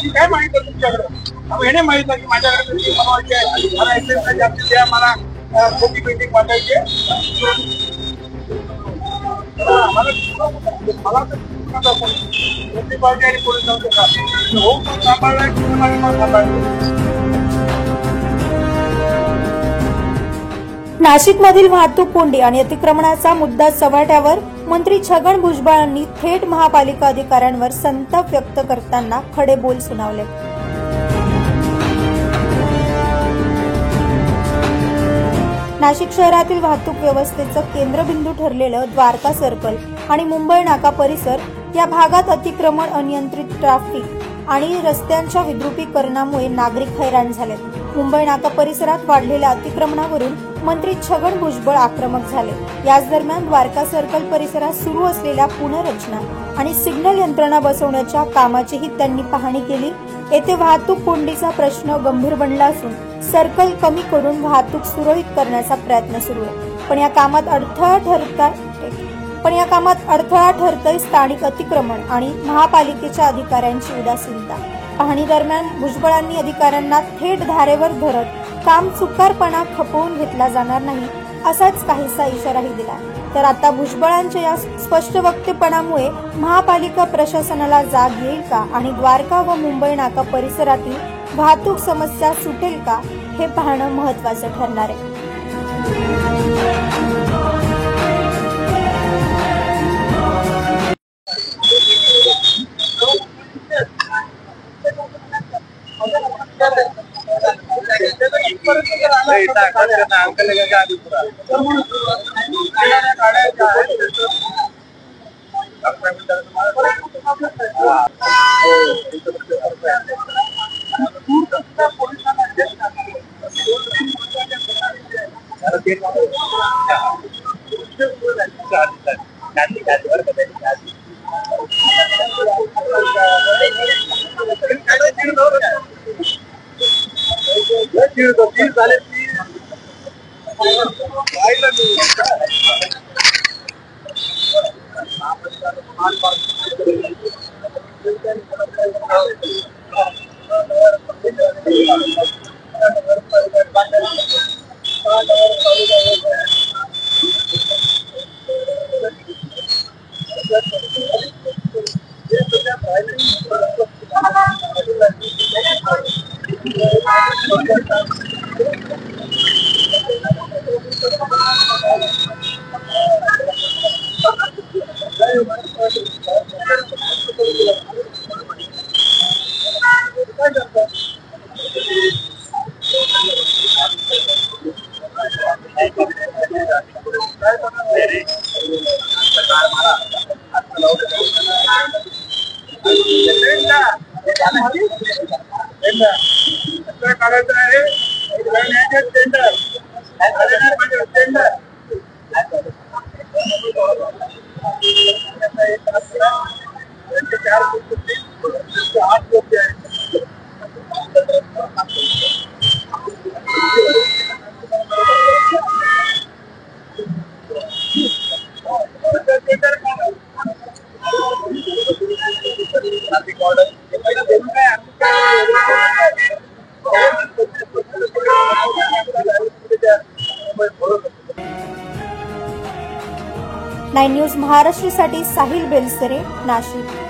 त्याची काय माहिती आहे तुमच्याकडे? हे नाही माहित की माझ्याकडे मीटिंग बनवायची आहे, मला एक्सरसाइज जास्तीत द्या, मला छोटी मीटिंग बनवायची आहे. मला कोणती पार्टी आणि पोलीस नव्हते का होऊन पण सांभाळलाय पण सांभाळतो. नाशिकमधील वाहतूक कोंडी आणि अतिक्रमणाचा मुद्दा चव्हाट्यावर मंत्री छगन भुजबळांनी थेट महापालिका अधिकाऱ्यांवर संताप व्यक्त करताना खडे बोल सुनावले. नाशिक शहरातील वाहतूक व्यवस्थेचं केंद्रबिंदू ठरलेलं द्वारका सर्कल आणि मुंबई नाका परिसर या भागात अतिक्रमण, अनियंत्रित ट्रॅफिक आणि रस्त्यांच्या विद्रुपीकरणामुळे नागरिक हैराण झाले. मुंबई नाका परिसरात वाढलेल्या अतिक्रमणावरून मंत्री छगन भुजबळ आक्रमक झाले. याच दरम्यान द्वारका सर्कल परिसरात सुरू असलेल्या पुनर्रचना आणि सिग्नल यंत्रणा बसवण्याच्या कामाचीही त्यांनी पाहणी केली. येथे वाहतूक कोंडीचा प्रश्न गंभीर बनला असून सर्कल कमी करून वाहतूक सुरळीत करण्याचा प्रयत्न सुरू आहे. पण या कामात अडथळा ठरतंय स्थानिक अतिक्रमण आणि महापालिकेच्या अधिकाऱ्यांची उदासीनता. पाहणी दरम्यान भुजबळांनी अधिकाऱ्यांना थेट धारेवर धरत काम चुकारपणा खपवून घेतला जाणार नाही असाच काहीसा इशाराही दिला. तर आता भुजबळांच्या या स्पष्ट वक्तव्यामुळे महापालिका प्रशासनाला जाग येईल का आणि द्वारका व मुंबई नाका परिसरातील वाहतूक समस्या सुटेल का हे पाहणं महत्त्वाचं ठरणार आहे. नाईन न्यूज महाराष्ट्रासाठी साहिल बेलसरे, नाशिक.